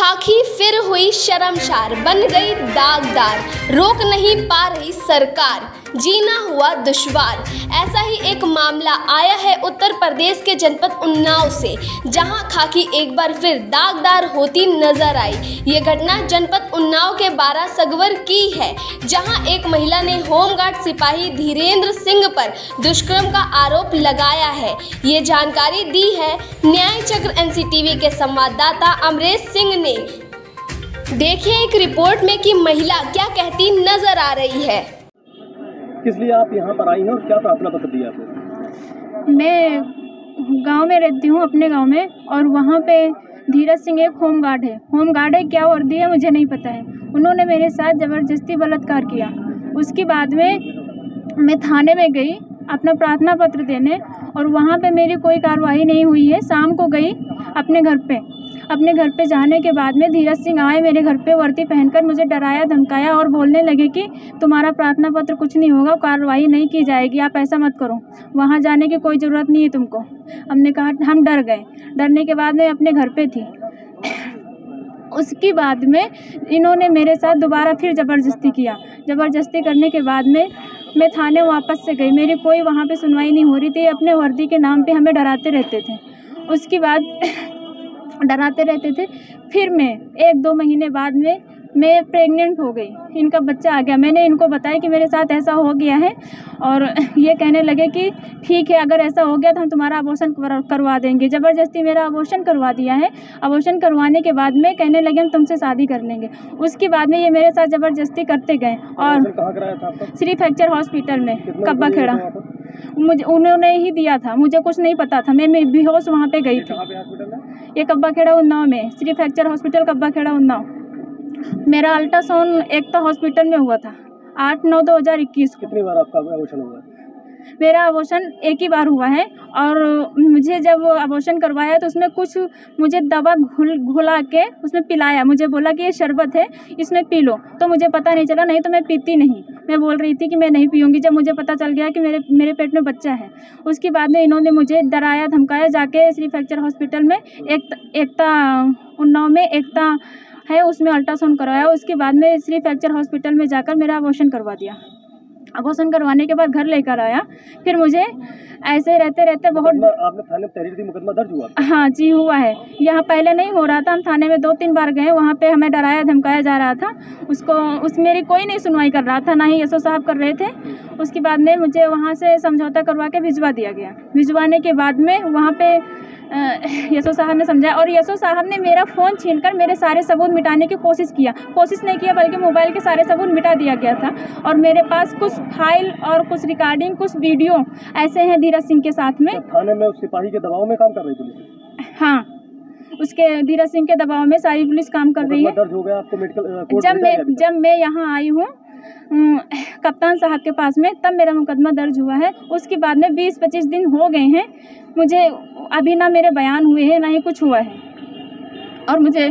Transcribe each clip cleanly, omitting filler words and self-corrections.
खाकी फिर हुई शर्मसार, बन गई दागदार, रोक नहीं पा रही सरकार, जीना हुआ दुश्वार। ऐसा ही एक मामला आया है उत्तर प्रदेश के जनपद उन्नाव से, जहां खाकी एक बार फिर दागदार होती नजर आई। ये घटना जनपद उन्नाव के 12 सगवर की है, जहां एक महिला ने होमगार्ड सिपाही धीरेन्द्र सिंह पर दुष्कर्म का आरोप लगाया है। ये जानकारी दी है न्याय चक्र एनसीटीवी के संवाददाता अमरेश सिंह ने। देखिए एक रिपोर्ट में कि महिला क्या कहती नजर आ रही है। किस लिए आप यहाँ पर आई हैं और क्या प्रार्थना पत्र दिया आपने? मैं गांव में रहती हूँ, अपने गांव में, और वहाँ पे धीरज सिंह एक होमगार्ड है। क्या वर्दी है मुझे नहीं पता है। उन्होंने मेरे साथ ज़बरदस्ती बलात्कार किया। उसके बाद में मैं थाने में गई अपना प्रार्थना पत्र देने, और वहाँ पे मेरी कोई कार्रवाई नहीं हुई है। शाम को गई अपने घर पे जाने के बाद में धीरज सिंह आए मेरे घर पे, वर्दी पहनकर मुझे डराया धमकाया और बोलने लगे कि तुम्हारा प्रार्थना पत्र कुछ नहीं होगा, कार्रवाई नहीं की जाएगी, आप ऐसा मत करो, वहाँ जाने की कोई ज़रूरत नहीं है तुमको। हमने कहा, हम डर गए। डरने के बाद मैं अपने घर पे थी। उसके बाद में इन्होंने मेरे साथ दोबारा फिर ज़बरदस्ती किया। ज़बरदस्ती करने के बाद में मैं थाने वापस से गई। मेरी कोई वहाँ पे सुनवाई नहीं हो रही थी। अपने वर्दी के नाम पे हमें डराते रहते थे। उसके बाद डराते रहते थे। फिर मैं 1-2 महीने बाद में मैं प्रेग्नेंट हो गई। इनका बच्चा आ गया। मैंने इनको बताया कि मेरे साथ ऐसा हो गया है, और ये कहने लगे कि ठीक है, अगर ऐसा हो गया तो हम तुम्हारा अबॉर्शन करवा देंगे। ज़बरदस्ती मेरा अबॉर्शन करवा दिया है। अबॉर्शन करवाने के बाद में कहने लगे हम तुमसे शादी कर लेंगे। उसके बाद में ये मेरे साथ ज़बरदस्ती करते गए। और कहाँ कराया था आपका? श्री फ्रैक्चर हॉस्पिटल में, कब्बा खेड़ा। मुझे उन्होंने ही दिया था, मुझे कुछ नहीं पता था। मैं बेहोश वहाँ पे गई थी। ये कब्बा खेड़ा उन्नाव में, श्री फ्रैक्चर हॉस्पिटल कब्बा खेड़ा उन्नाव। मेरा अल्ट्रासाउंड एकता हॉस्पिटल में हुआ था 8/9/2021 को। कितनी बार आपका अबॉर्शन हुआ? मेरा अबॉर्शन एक ही बार हुआ है, और मुझे जब अबॉर्शन करवाया तो उसमें कुछ मुझे दवा घुला के उसमें पिलाया। मुझे बोला कि ये शरबत है, इसमें पी लो, तो मुझे पता नहीं चला, नहीं तो मैं पीती नहीं। मैं बोल रही थी कि मैं नहीं पीऊँगी। जब मुझे पता चल गया कि मेरे पेट में बच्चा है, उसके बाद में इन्होंने मुझे डराया धमकाया। जाके श्री फ्रैक्चर हॉस्पिटल में एकता उन्नाव में एकता है, उसमें अल्ट्रासाउंड करवाया। उसके बाद में श्री फ्रैक्चर हॉस्पिटल में जाकर मेरा अबॉर्शन करवा दिया। अबॉर्शन करवाने के बाद घर लेकर आया। फिर मुझे ऐसे रहते रहते बहुत आपने थाने में तहरीर दी, मुकदमा दर्ज हुआ? हाँ जी, हुआ है। यहाँ पहले नहीं हो रहा था। हम थाने में 2-3 बार गए। वहाँ पे हमें डराया धमकाया जा रहा था। मेरी कोई नहीं सुनवाई कर रहा था, ना ही एसओ साहब कर रहे थे। उसके बाद में मुझे वहाँ से समझौता करवा के भिजवा दिया गया। भिजवाने के बाद में वहाँ पे एसओ साहब ने समझाया, और एसओ साहब ने मेरा फ़ोन छीनकर मेरे सारे सबूत मिटाने की कोशिश नहीं किया, बल्कि मोबाइल के सारे सबूत मिटा दिया गया था। और मेरे पास कुछ फाइल और कुछ रिकॉर्डिंग, कुछ वीडियो ऐसे हैं धीरज सिंह के साथ में। थाने में उस सिपाही के दबाव में काम कर रही पुलिस? हाँ, उसके धीरज सिंह के दबाव में सारी पुलिस काम कर रही है। दर्ज हो गया आपको मेडिकल कोर्ट? जब मैं यहाँ आई हूँ कप्तान साहब के पास में, तब मेरा मुकदमा दर्ज हुआ है। उसके बाद में 20-25 दिन हो गए हैं। मुझे अभी ना मेरे बयान हुए हैं, ना ही कुछ हुआ है, और मुझे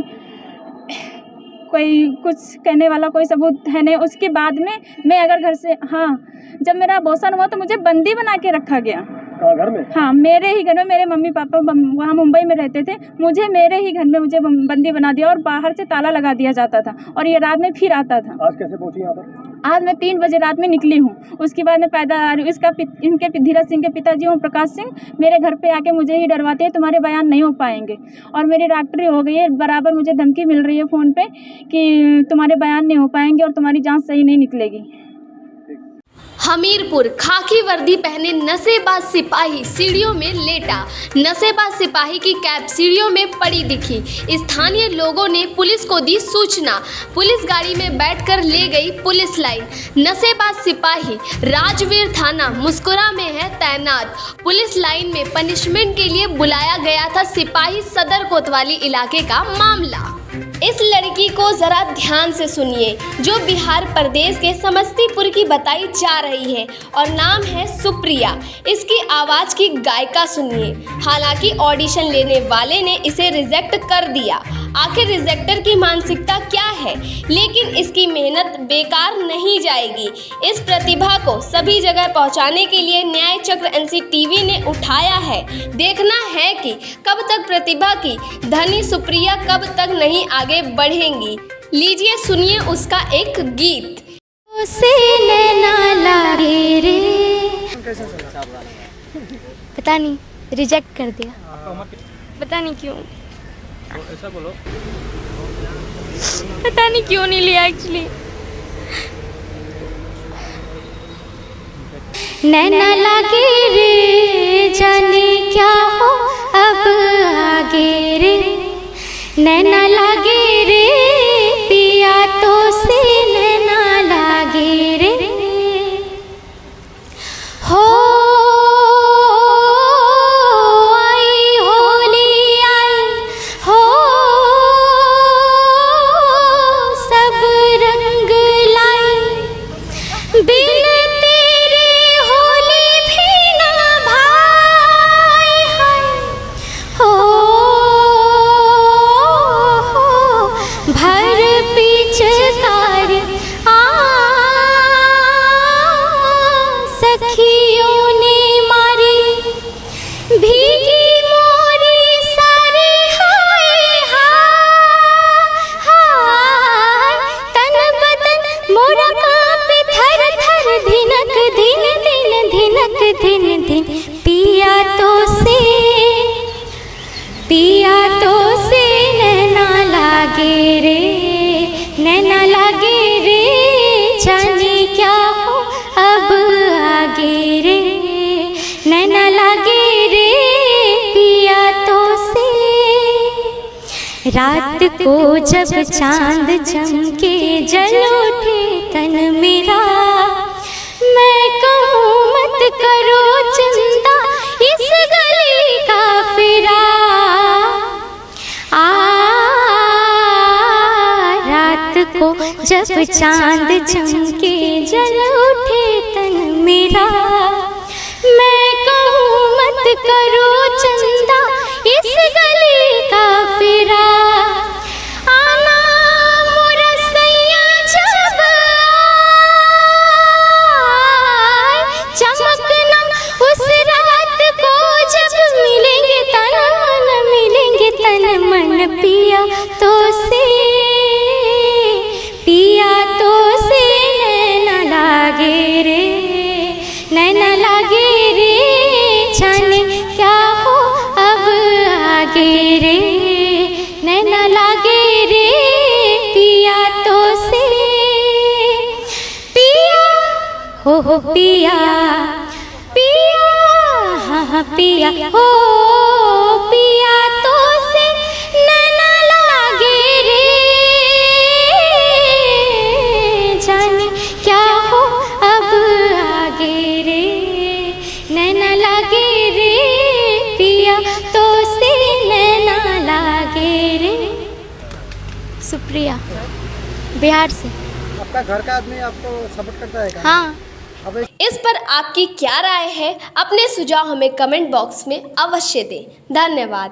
कोई कुछ कहने वाला कोई सबूत है नहीं। उसके बाद में मैं अगर घर से, हाँ, जब मेरा अबॉर्शन हुआ तो मुझे बंदी बना के रखा गया। घर में? हाँ, मेरे ही घर में। मेरे मम्मी पापा वहाँ मुंबई में रहते थे। मुझे मेरे ही घर में मुझे बंदी बना दिया, और बाहर से ताला लगा दिया जाता था, और ये रात में फिर आता था। आज कैसे पहुँची यहाँ पर? आज मैं 3 बजे रात में निकली हूँ। उसके बाद मैं पैदल आ रही हूँ। इनके धीरज सिंह के पिताजी ओम प्रकाश सिंह मेरे घर पे आके मुझे ही डरवाते हैं, तुम्हारे बयान नहीं हो पाएंगे। और मेरी डॉक्टरी हो गई है, बराबर मुझे धमकी मिल रही है फ़ोन पे कि तुम्हारे बयान नहीं हो पाएंगे और तुम्हारी जाँच सही नहीं निकलेगी। हमीरपुर, खाकी वर्दी पहने नशेबाज सिपाही सीढ़ियों में लेटा। नशेबाज सिपाही की कैप सीढ़ियों में पड़ी दिखी। स्थानीय लोगों ने पुलिस को दी सूचना। पुलिस गाड़ी में बैठकर ले गई पुलिस लाइन। नशेबाज सिपाही राजवीर थाना मुस्कुरा में है तैनात। पुलिस लाइन में पनिशमेंट के लिए बुलाया गया था सिपाही सदर कोतवाली इलाके का मामला। इस लड़की को जरा ध्यान से सुनिए, जो बिहार प्रदेश के समस्तीपुर की बताई जा रही है, और नाम है सुप्रिया। इसकी आवाज़ की गायिका सुनिए। हालांकि ऑडिशन लेने वाले ने इसे रिजेक्ट कर दिया। आखिर रिजेक्टर की मानसिकता क्या है, लेकिन इसकी मेहनत बेकार नहीं जाएगी। इस प्रतिभा को सभी जगह पहुंचाने के लिए न्याय चक्र एनसीटीवी ने उठाया है। देखना है कि कब तक प्रतिभा की धनी सुप्रिया कब तक नहीं आगे बढ़ेंगी। लीजिए सुनिए उसका एक गीत। से नैना लागे रे, पता नहीं रिजेक्ट कर दिया, पता नहीं क्यों, ऐसा बोलो। पता नहीं क्यों नहीं लिया एक्चुअली। नैना लागे रे, जाने क्या हो अब आगे रे, नैना लागे रे पिया तो से नैना लागे रे, हो आई होली आई हो, सब रंग लाई, बिन तेरे होली भी ना भाई है, हो भर पिचकार आ सखियों ने मारी, भीगी मोरी सारी हाय हाय, तन बदन मोरा कांपे थर थर, धिनक धिन धिन धिनक धिन धिन, पिया तो से नैना लागे रे, नैना लागे रे, जाने क्या हो अब आगे रे, नैना लागे रे पिया तो से। रात को जब चांद चमके जल उठे तन मेरा, मैं कहूँ मत करो चिंता इस गली का फिरा, रात को जब चांद चमके जल उठे तन मेरा, मैं कहूँ मत करो चंदा इस गली का फिरा, आना मोरा सैया जब आए, चमकना उस रात को जब मिलेंगे तन मन, पिया तो से नैना लागे रे, नैना लागे रे, जाने क्या हो अब आगे रे, नैना लागे रे पिया तो से, पिया हो पिया, पिया हाँ पिया हो, पिया तो से नैना लागे रे, जाने क्या हो अब आगे रे, नैना लागे रे पिया तो से नैना लागे रे। सुप्रिया, बिहार से। आपका घर का आदमी आपको सपोर्ट करता है क्या? हाँ। इस पर आपकी क्या राय है? अपने सुझाव हमें कमेंट बॉक्स में अवश्य दें। धन्यवाद।